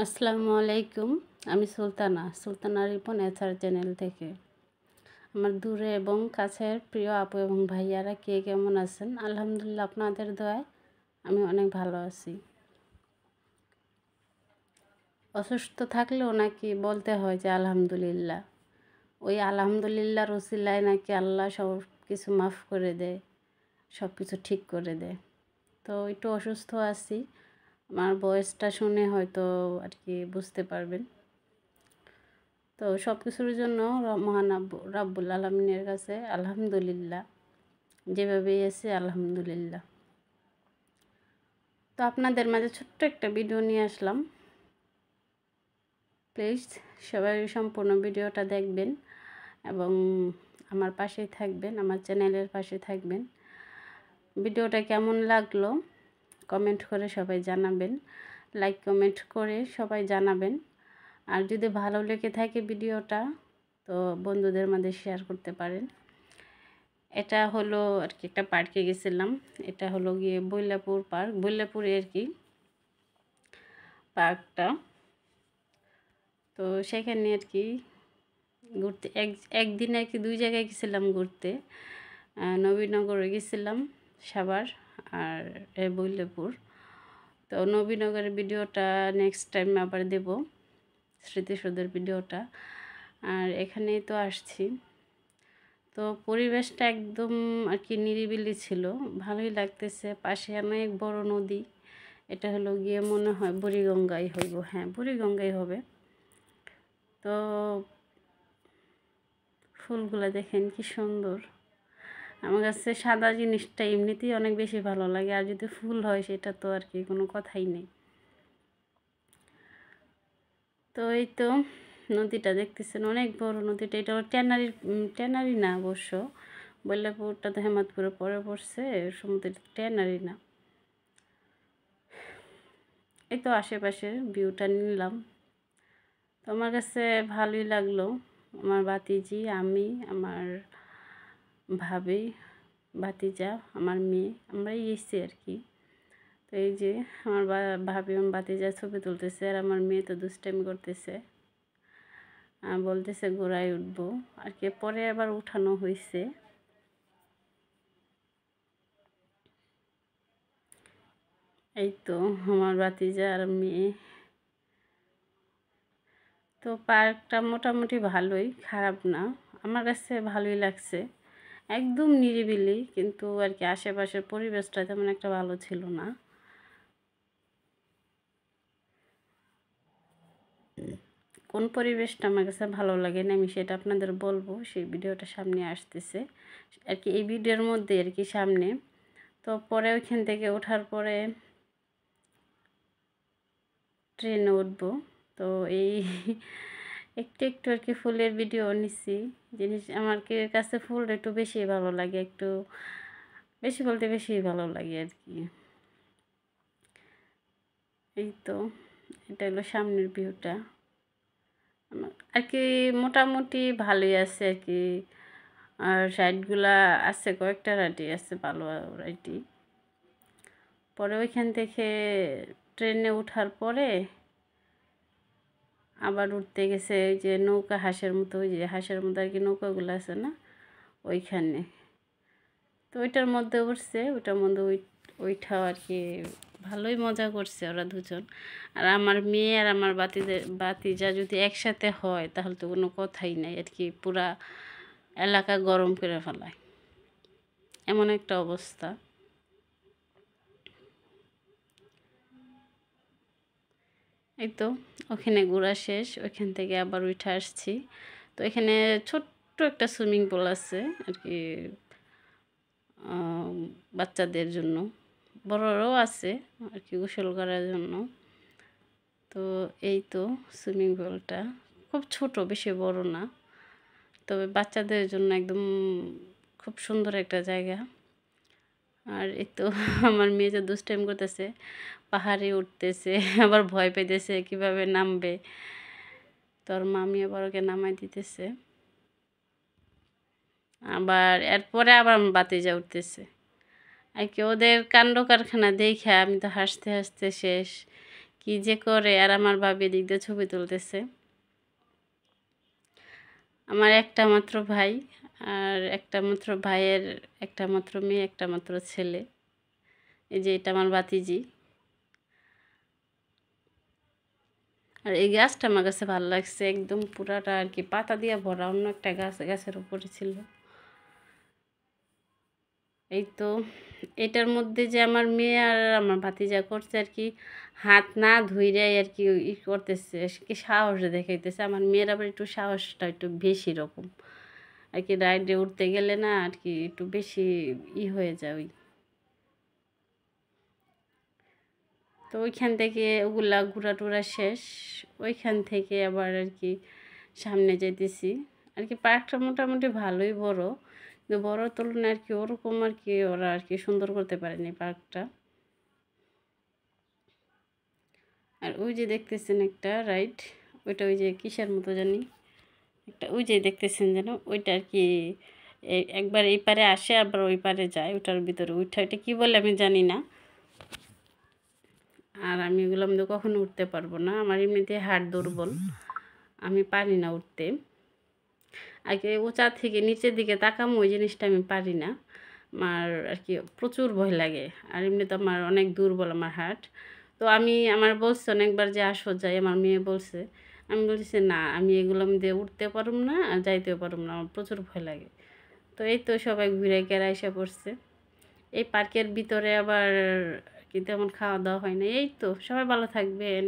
আসসালামু আলাইকুম। আমি সুলতানা রিপন নেচার চ্যানেল থেকে। আমার দূরে এবং কাছের প্রিয় আপু এবং ভাইয়ারা কে কেমন আছেন? আলহামদুলিল্লাহ, আপনাদের দয়ায় আমি অনেক ভালো আছি। অসুস্থ থাকলেও নাকি বলতে হয় যে আলহামদুলিল্লাহ। ওই আলহামদুলিল্লাহর উসিলায় নাকি আল্লাহ সব কিছু মাফ করে দেয়, সব কিছু ঠিক করে দেয়। তো একটু অসুস্থ আছি, আমার ভয়েসটা শুনে হয়তো আর কি বুঝতে পারবেন। তো সব কিছুর জন্য মহান রাব্বুল আলামিনের কাছে আলহামদুলিল্লাহ, যেভাবেই আছে আলহামদুলিল্লাহ। তো আপনাদের মাঝে ছোট্ট একটা ভিডিও নিয়ে আসলাম। প্লিজ সবাই সম্পূর্ণ ভিডিওটা দেখবেন এবং আমার পাশেই থাকবেন, আমার চ্যানেলের পাশে থাকবেন। ভিডিওটা কেমন লাগলো কমেন্ট করে সবাই জানাবেন, লাইক কমেন্ট করে সবাই জানাবেন। আর যদি ভালো লেগে থাকে ভিডিওটা, তো বন্ধুদের মধ্যে শেয়ার করতে পারেন। এটা হলো আর কি একটা পার্কে গেছিলাম। এটা হলো গিয়ে বৈলাপুর পার্ক, বৈলাপুরে আর কি পার্কটা। তো সেখানে আর কি ঘুরতে একদিন আর কি 2 জায়গায় গেছিলাম ঘুরতে। নবীনগরে গেছিলাম সাভার, আর বৈলাপুর। তো নবীনগরের ভিডিওটা নেক্সট টাইম আবার দেব, স্মৃতিসৌধের ভিডিওটা। আর এখানেই তো আসছি। তো পরিবেশটা একদম আর কি নিরিবিলি ছিল, ভালোই লাগতেছে। পাশে অনেক বড় নদী। এটা হলো গিয়ে মনে হয় বুড়িগঙ্গাই হইব, হ্যাঁ বুড়িগঙ্গাই হবে। তো ফুলগুলো দেখেন কি সুন্দর। আমার কাছে সাদা জিনিসটা এমনিতেই অনেক বেশি ভালো লাগে, আর যদি ফুল হয় সেটা তো আর কি কোনো কথাই নেই। তো এই তো নদীটা দেখতেছেন, অনেক বড় নদীটা। এটা ট্যানারি না অবশ্য, বৈলাপুরটা তো হেমাদপুরে পরে পড়ছে, সমুদ্রের ট্যানারি না। এই তো আশেপাশের ভিউটা নিলাম, তো আমার কাছে ভালোই লাগলো। আমার ভাতিজি, আমি, আমার ভাবি, ভাতিজা, আমার মেয়ে, আমরাই এসেছি আর কি। তো এই যে আমার ভাবি এবং ভাতিজা ছবি তুলতেছে, আর আমার মেয়ে তো দুষ্টামি করতেছে, বলতেছে ঘোড়ায় উঠবো আর কি। পরে আবার উঠানো হয়েছে। এই তো আমার ভাতিজা আর মেয়ে। তো পার্কটা মোটামুটি ভালোই, খারাপ না, আমার কাছে ভালোই লাগছে। একদম নিরিবিলি, কিন্তু আর কি আশেপাশের পরিবেশটা তেমন একটা ভালো ছিল না। কোন পরিবেশটা আমার কাছে ভালো লাগে না আমি সেটা আপনাদের বলবো, সেই ভিডিওটা সামনে আসতেছে আর কি, এই ভিডিওর মধ্যে আর কি সামনে। তো পরে ওইখান থেকে ওঠার পরে ট্রেনে উঠবো। তো এই একটু একটু আর কি ফুলের ভিডিও নিচ্ছি। আমার কাছে ফুল একটু বেশি ভালো লাগে, একটু বেশি বলতে বেশি ভালো লাগে আর কি। এই তো এটা হলো সামনের ভিউটা। আর কি মোটামুটি ভালোই আছে আর কি। আর সাইডগুলা আছে, কয়েকটা রাইডি আছে ভালো রাইডি। পরে ওইখান থেকে ট্রেনে ওঠার পরে আবার উঠতে গেছে ওই যে নৌকা, হাঁসের মতো, ওই যে হাঁসের মতো আর কি নৌকাগুলো আছে না, ওইখানে। তো ওইটার মধ্যে উঠছে, ওইটার মধ্যে ওইটাও আর কি ভালোই মজা করছে ওরা দুজন। আর আমার মেয়ে আর আমার বাতিজা যদি একসাথে হয় তাহলে তো কোনো কথাই নাই আর কি, পুরা এলাকা গরম করে ফেলায়, এমন একটা অবস্থা। এই তো ওখানে ঘোরা শেষ, ওইখান থেকে আবার উঠে আসছি। তো এখানে ছোট্ট একটা সুইমিং পুল আছে আর কি, বাচ্চাদের জন্য, বড়রাও আছে আর কি গোসল করার জন্য। তো এই তো সুইমিং পুলটা খুব ছোট, বেশি বড় না, তবে বাচ্চাদের জন্য একদম খুব সুন্দর একটা জায়গা। আর এই তো আমার মেয়ে যে দুষ্টাইম করতেছে, পাহাড়ে উঠতেছে, আবার ভয় পেতেছে কিভাবে নামবে। তোর মামি আবার ওকে নামাই দিতেছে, আবার এরপরে আবার আমার ভাতিজা উঠতেছে আর কি। ওদের কাণ্ড কারখানা দেখে আমি তো হাসতে হাসতে শেষ, কি যে করে। আর আমার ভাবি এদিক দিয়ে ছবি তুলতেছে। আমার একটা মাত্র ভাই, আর একটা মাত্র ভাইয়ের একটা মাত্র মেয়ে, একটা মাত্র ছেলে। এই যে এটা আমার ভাতিজি। আর এই গাছটা আমার কাছে ভালো লাগছে, একদম পুরাটা আর কি পাতা দিয়ে ভরা। অন্য একটা গাছের উপরে ছিল। এই তো এটার মধ্যে যে আমার মেয়ে আর আমার ভাতিজা করছে আর কি, হাত না ধুইরাই আর কি করতেছে, কি সাহস দেখাইতেছে। আমার মেয়ের আবার একটু সাহসটা একটু বেশি রকম আর কি, রাইডে উঠতে গেলে না আর কি একটু বেশি হয়ে যায় ওই। তো ওইখান থেকে ওগুলা ঘোরা টুরা শেষ। ওইখান থেকে আবার আর কি সামনে যেতেছি। আর কি পার্কটা মোটামুটি ভালোই বড়, কিন্তু বড় তুলনায় আর কি ওরকম আর কি ওরা আর কি সুন্দর করতে পারেনি পার্কটা। আর ওই যে দেখতেছেন একটা রাইড, ওইটা ওই যে কিসের মতো জানি একটা, ওই যে দেখতেছেন যেন ওইটা আর কি একবার এই পারে আসে আবার ওই পারে যায়, ওটার ভিতরে ওইটা ওইটা কী বলে আমি জানি না। আর আমি ওগুলো মধ্যে কখনো উঠতে পারবো না, আমার এমনিতে হাড় দুর্বল, আমি পারি না উঠতে। আগে উঁচা থেকে নিচের দিকে তাকাম, ওই জিনিসটা আমি পারি না। আমার আর কি প্রচুর ভয় লাগে। আর এমনি তো আমার অনেক দুর্বল আমার হার্ট। তো আমি আমার বলছে অনেকবার যে আসো যাই, আমার মেয়ে বলছে। আমি বলছি না, আমি এগুলো মধ্যে উঠতে পারুম না আর যাইতেও পারুম না, আমার প্রচুর ভয় লাগে। তো এই তো সবাই ঘুরে গেরা এসে পড়ছে। এই পার্কের ভিতরে আবার কি তেমন খাওয়া দাওয়া হয় না। এই তো সবাই ভালো থাকবেন।